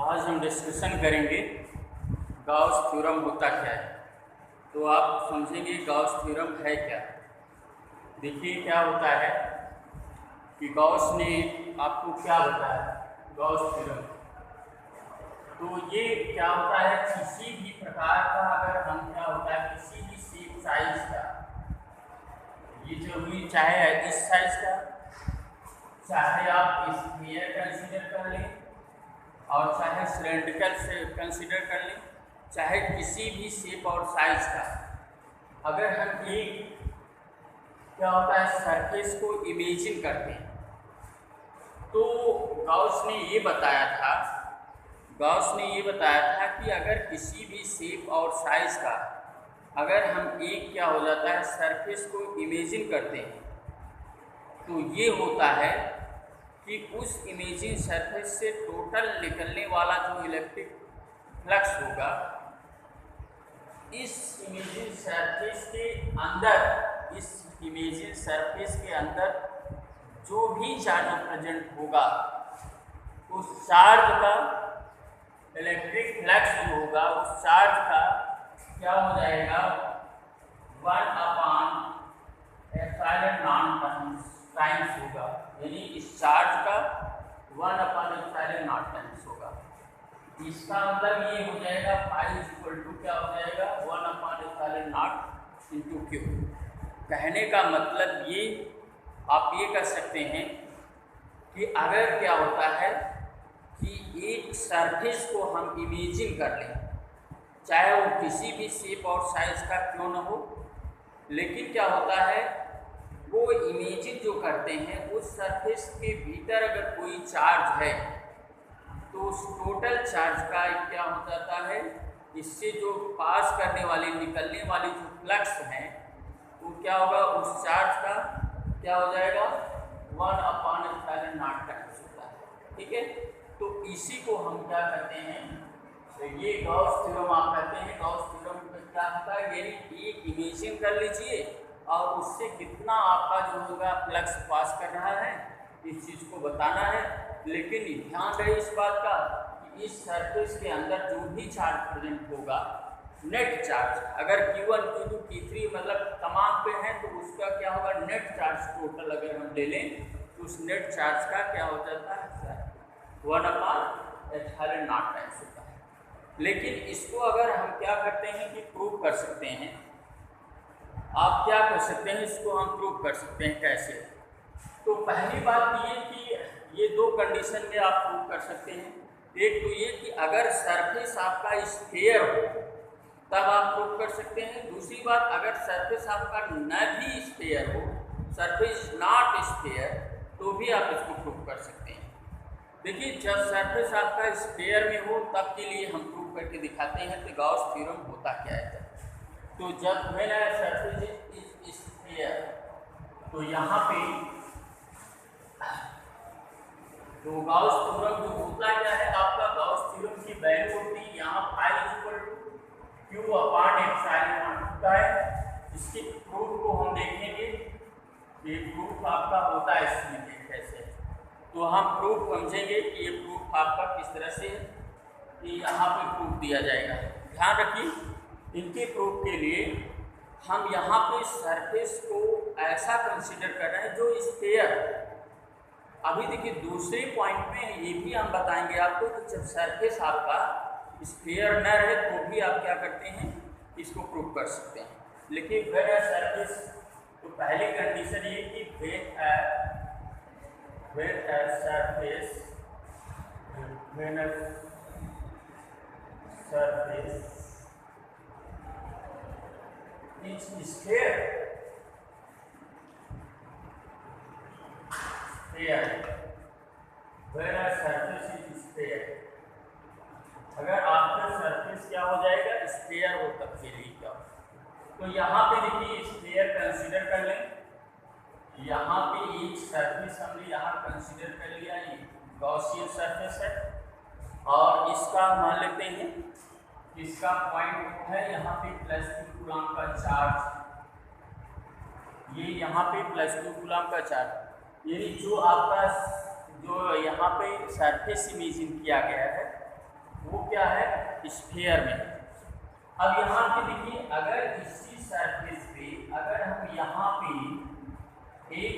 आज हम डिस्कशन करेंगे गाउस थ्योरम होता क्या है। तो आप समझेंगे गाउस थ्योरम है क्या। देखिए क्या होता है कि गाउस ने आपको क्या बताया गाउस थ्योरम। तो ये क्या होता है, किसी भी प्रकार का अगर हम क्या होता है किसी भी शेप साइज का, ये जो भी चाहे इस साइज का, चाहे आप स्फीयर कंसीडर कर लें और चाहे सिलेंड्रिकल से कंसीडर कर लें, चाहे किसी भी शेप और साइज का, अगर हम एक क्या होता है सरफेस को इमेजिन करते हैं तो गाउस ने ये बताया था कि अगर किसी भी शेप और साइज का अगर हम एक क्या हो जाता है सरफेस को इमेजिन करते हैं तो ये होता है कि उस इमेजिन सरफेस से टोटल निकलने वाला जो इलेक्ट्रिक फ्लक्स होगा, इस इमेजिन सरफेस के अंदर जो भी चार्ज प्रेजेंट होगा, उस चार्ज का इलेक्ट्रिक फ्लक्स जो होगा उस चार्ज का क्या हो जाएगा 1/ε0 टाइम्स होगा, यानी इस चार्ज का 1/ε0 टाइम्स होगा। इसका मतलब ये हो जाएगा क्या हो जाएगा 1/ε0 इंटू क्यू। कहने का मतलब ये आप ये कह सकते हैं कि अगर क्या होता है कि एक सरफेस को हम इमेजिन कर लें, चाहे वो किसी भी शेप और साइज का क्यों न हो, लेकिन क्या होता है वो इमेजिन जो करते हैं उस सरफेस के भीतर अगर कोई चार्ज है तो उस टोटल चार्ज का क्या हो जाता है, इससे जो पास करने वाली निकलने वाली जो फ्लक्स है वो क्या होगा, उस चार्ज का क्या हो जाएगा 1/ε0 टाइम्स होता है। ठीक है, तो इसी को हम क्या कहते हैं, तो ये गाउस थ्योरम आप कहते हैं। गाउस थ्योरम में क्या होता है, यानी एक इमेजिन कर लीजिए और उससे कितना आपका जो होगा फ्लक्स पास कर रहा है इस चीज़ को बताना है। लेकिन ध्यान रहे इस बात का कि इस सरफेस के अंदर जो भी चार्ज प्रेजेंट होगा, नेट चार्ज अगर Q1 Q2 Q3 मतलब तमाम पे है तो उसका क्या होगा नेट चार्ज टोटल अगर हम ले लें तो उस नेट चार्ज का क्या हो जाता है 1/ε0 टाइम्स होता है। लेकिन इसको अगर हम क्या करते हैं कि प्रूव कर सकते हैं, आप क्या कर सकते हैं इसको हम प्रूव कर सकते हैं कैसे। तो पहली बात ये कि ये दो कंडीशन में आप प्रूव कर सकते हैं। एक तो ये कि अगर सरफेस आपका स्फीयर हो तब आप प्रूव कर सकते हैं। दूसरी बात, अगर सरफेस आपका न भी स्फीयर हो, सरफेस नॉट स्फीयर, तो भी आप इसको प्रूव कर सकते हैं। देखिए जब सरफेस आपका स्फीयर में हो तब के लिए हम प्रूव करके दिखाते हैं तो गाउस थ्योरम होता क्या है। तो जब when a surface is sphere, तो यहाँ पे तो गाउस थ्योरम जो होता क्या है, आपका गाउस थ्योरम की वैल्यू होती है यहाँ Q/ε0 होता है। इसके प्रूफ को हम देखेंगे, ये प्रूफ आपका होता है इसमें कैसे, तो हम प्रूफ समझेंगे कि ये प्रूफ आपका किस तरह से है कि यहाँ पे प्रूफ दिया जाएगा। ध्यान रखिए इनके प्रूफ के लिए हम यहाँ पे सरफेस को ऐसा कंसीडर कर रहे हैं जो स्फीयर। अभी देखिए दूसरे पॉइंट में ये भी हम बताएंगे आपको कि जब सरफेस आपका स्फीयर न रहे तो भी आप क्या करते हैं इसको प्रूव कर सकते हैं। लेकिन व्हेन अ सरफेस, तो पहली कंडीशन ये कि when a surface is sphere, when a surface is sphere, अगर आपका सरफेस क्या हो जाएगा स्फीयर हो तब के लिए क्या हो। तो यहाँ पे देखिए स्फीयर कंसीडर कर लें, यहाँ पे एक सरफेस हमने यहाँ कंसीडर कर लिया, ये गॉसियन सरफेस है और इसका मान लेते हैं इसका पॉइंट है यहाँ पे +2 कूलम का चार्ज, ये यहाँ पे +2 कूलम का चार्ज, यानी जो आपका जो यहाँ पे सरफेस इमेजिन किया गया है वो क्या है, स्फीयर में। अब यहाँ पे देखिए, अगर इसी सरफेस पे अगर हम यहाँ पे एक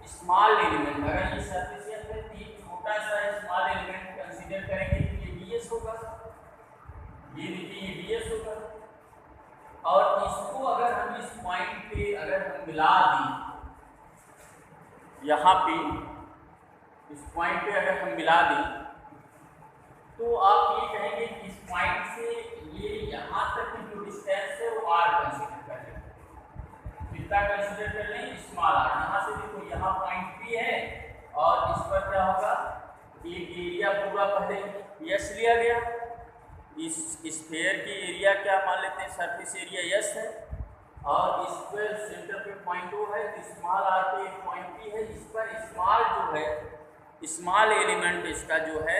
स्मॉल एलिमेंट, अगर ये सरफेस या फिर एक छोटा सा स्मॉल एलिमेंट कंसीडर करेंगे तो ये ds होगा, ये देखिए ये ds होगा। और इसको अगर हम इस पॉइंट पे अगर हम मिला दें, यहाँ पे इस पॉइंट पे अगर हम मिला दें तो आप ये कहेंगे कि इस पॉइंट से ये यहाँ तक की जो डिस्टेंस है वो r कंसीडर कर लें। कितना कंसीडर कर लें, स्मॉल r। यहाँ से देखो यहाँ पॉइंट P है और इस पर क्या होगा, एक एरिया पूरा पहले यस लिया गया। इस स्फीयर की एरिया क्या मान लेते हैं, सरफेस एरिया यस है, और इस पर सेंटर पे पॉइंट O है, तो स्मॉल r पे एक पॉइंट P है। इस पर स्मॉल जो है, स्मॉल एलिमेंट इसका जो है,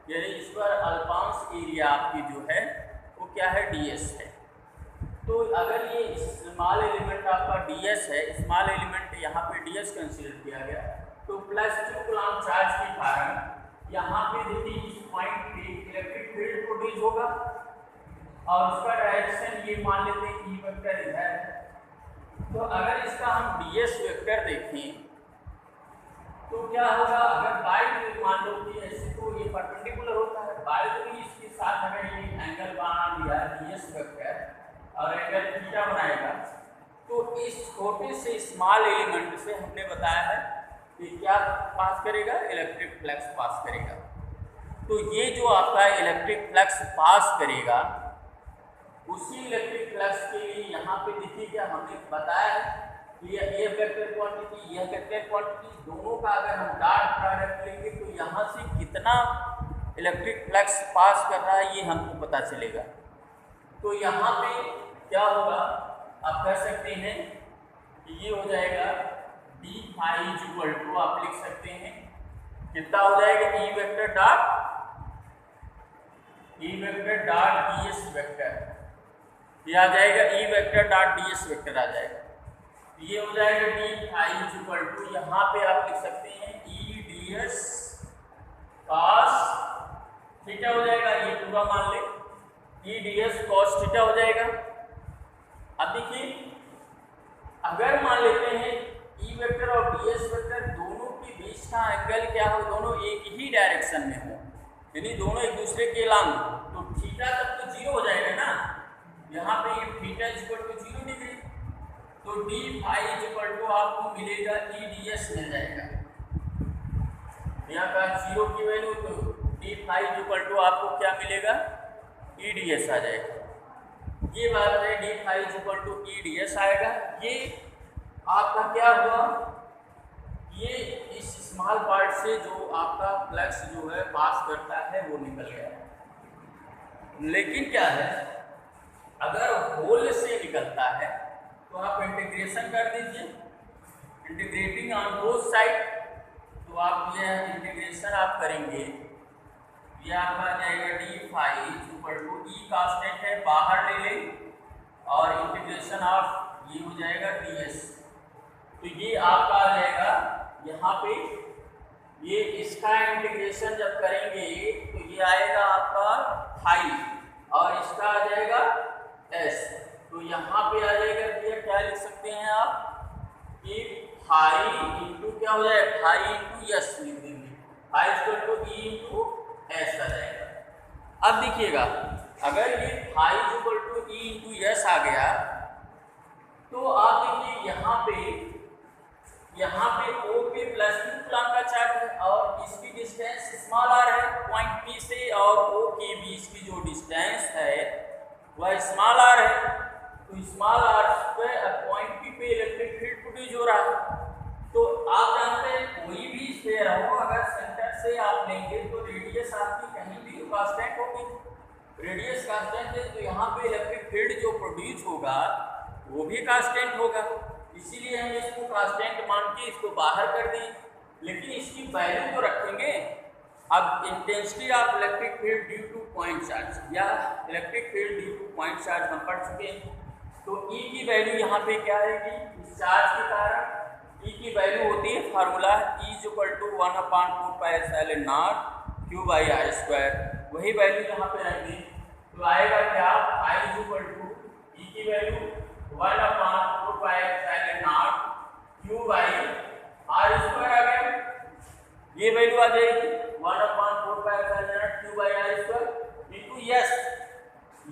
यानी इस पर अल्पांश एरिया आपकी जो है वो क्या है, ds है। तो अगर ये स्मॉल एलिमेंट आपका ds है, स्मॉल एलिमेंट यहाँ पे ds कंसीडर किया गया, तो +2 कूलम्ब चार्ज के कारण यहाँ पे देखिए इस पॉइंट पे इलेक्ट्रिक फील्ड प्रोड्यूस होगा, और उसका डायरेक्शन ये मान लेते हैं E वेक्टर इधर है। तो अगर इसका हम ds वेक्टर देखें तो क्या होगा, अगर बाई मान लो कि ऐसे तो ये परपेंडिकुलर होता है, बाई तो इसके साथ अगर ये एंगल बना लिया ds वेक्टर और एंगल थीटा बनाएगा, तो इस छोटे से स्मॉल एलिमेंट से हमने बताया है कि क्या पास करेगा, इलेक्ट्रिक फ्लक्स पास करेगा। तो ये जो आपका इलेक्ट्रिक फ्लक्स पास करेगा, उसी इलेक्ट्रिक फ्लक्स के लिए यहाँ पे देखिए क्या हमने बताया है, ये वेक्टर क्वांटिटी, यह वेक्टर क्वांटिटी, दोनों का अगर हम डॉट प्रोडक्ट लेंगे तो यहाँ से कितना इलेक्ट्रिक फ्लक्स पास कर रहा है ये हमको पता चलेगा। तो यहाँ पे क्या होगा, आप कह सकते हैं कि ये हो जाएगा d फाई इक्वल टू, आप लिख सकते हैं कितना हो जाएगा, E vector dot ds vector, ये आ जाएगा E vector dot ds vector आ जाएगा। ये हो जाएगा d फाई इक्वल टू, यहाँ पे आप लिख सकते हैं E ds cos थीटा हो जाएगा, ये पूरा मान ले, E ds cos थीटा हो जाएगा। अब देखिए, अगर मान लेते हैं E वेक्टर और ds वेक्टर दोनों के बीच का एंगल क्या हो, दोनों एक ही डायरेक्शन में हो, यानी दोनों एक दूसरे के लंब, तो थीटा तब तो 0 हो जाएगा ना। यहाँ पे ये थीटा इक्वल टू 0 डिग्री, तो d फाई इक्वल टू आपको मिलेगा E ds मिल जाएगा। यहाँ का 0 की वैल्यू, तो d फाई इक्वल टू आपको क्या मिलेगा, E ds आ जाएगा। ये बात है, d phi equal to E ds आएगा। ये आपका क्या हुआ, ये इस स्मॉल पार्ट से जो आपका फ्लक्स जो है पास करता है वो निकल गया। लेकिन क्या है, अगर होल से निकलता है तो आप इंटीग्रेशन कर दीजिए, इंटीग्रेटिंग ऑन बोथ साइड, तो आप ये इंटीग्रेशन आप करेंगे, ये आपका आ जाएगा d phi equal to, E constant है बाहर ले लें, और इंटीग्रेशन ऑफ ये हो जाएगा ds। तो ये आपका आ जाएगा यहाँ पे, ये इसका इंटीग्रेशन जब करेंगे तो ये आएगा आपका फाई, और इसका आ जाएगा s। तो यहाँ पे आ जाएगा, ये क्या लिख सकते हैं आप कि फाई इंटू क्या हो जाएगा, फाई इंटू यस लिख देंगे, phi equal to E into S आ जाएगा। अब देखिएगा, अगर ये phi equal to E into S आ गया, तो आप देखिए यहाँ पे O पे +2 कूलम्ब का चार्ज है, और इसकी डिस्टेंस स्मॉल r है, पॉइंट P से और O के बीच की जो डिस्टेंस है वह स्मॉल r है। तो स्मॉल r पे पॉइंट P पे इलेक्ट्रिक फील्ड प्रोड्यूस हो रहा है। तो आप जानते हैं कोई भी स्फीयर हो, अगर सेंटर से आप लेंगे तो रेडियस आपकी कहीं भी कांस्टेंट होगी, रेडियस कांस्टेंट है, तो यहाँ पे इलेक्ट्रिक फील्ड जो प्रोड्यूस होगा वो भी कांस्टेंट होगा। इसीलिए हम इसको कांस्टेंट मान के इसको बाहर कर दें, लेकिन इसकी वैल्यू तो रखेंगे। अब intensity of electric field due to point charge या electric field due to point charge हम पढ़ चुके हैं। तो E की वैल्यू यहाँ पे क्या आएगी, इस चार्ज के कारण E की वैल्यू होती है फार्मूला E = 1/4πε0 Q/r²। वही वही वैल्यू यहाँ पे रख दी तो आएगा क्या, I is equal to E की value 1/4πε0 Q by R square आ गया, ये वैल्यू आ जाएगी 1/4πε0 Q by R square into S.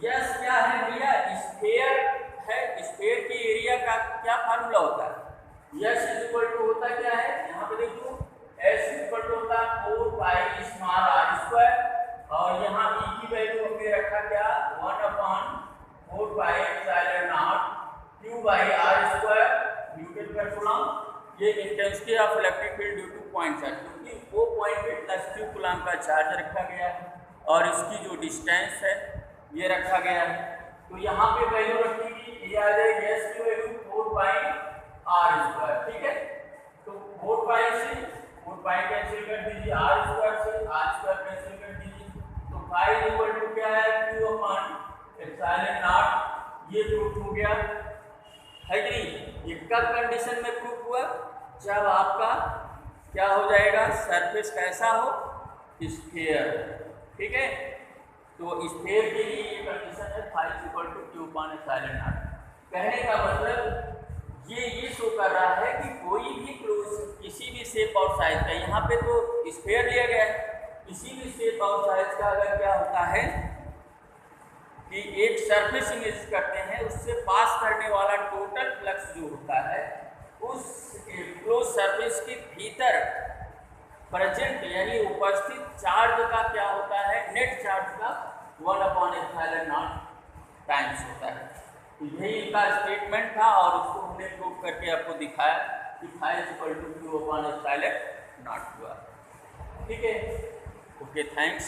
S क्या है भैया, स्फीयर है, स्फीयर की एरिया का क्या फार्मूला होता है, यस इज इक्वल टू होता क्या है, यहाँ पे देखो एस इज इक्वल टू होता है 4πr², और यहाँ ई की वैल्यू हमने रखा क्या 1/4πε0 Q by R square Newton का गुणांक। ये intensity of electric field due to point charge, क्योंकि वो पॉइंट पे +q कूलम का चार्ज रखा गया है और इसकी जो डिस्टेंस है ये रखा गया है। तो यहाँ पे वैल्यू रखेगी, ये आ जाएगी एस की वैल्यू 4πr², ठीक है। तो 4π से 4π कैंसिल कर दीजिए, r² से r² कैंसिल कर दीजिए, तो फाई इक्वल टू क्या है q/ε0, ये प्रूफ हो गया है कि नहीं। ये कब कंडीशन में प्रूफ हुआ, जब आपका क्या हो जाएगा, सरफेस कैसा हो, स्फीयर, ठीक है। तो स्फीयर के लिए ये कंडीशन है फाई इक्वल टू q/ε0। कहने का मतलब ये शो कर रहा है कि कोई भी क्लोज किसी भी शेप और साइज का, यहाँ पे तो स्फीयर लिया गया है, किसी भी शेप और साइज का अगर क्या होता है कि एक सरफेस इमेज करते हैं, उससे पास करने वाला टोटल फ्लक्स जो होता है उस क्लोज सरफेस के भीतर प्रेजेंट यानी उपस्थित चार्ज का क्या होता है, नेट चार्ज का 1/ε0 टाइम्स होता है। तो यही इनका स्टेटमेंट था और उसको हमने प्रूव करके आपको दिखाया कि फाई इक्वल टू q/ε0 हुआ, ठीक है। Okay, thanks.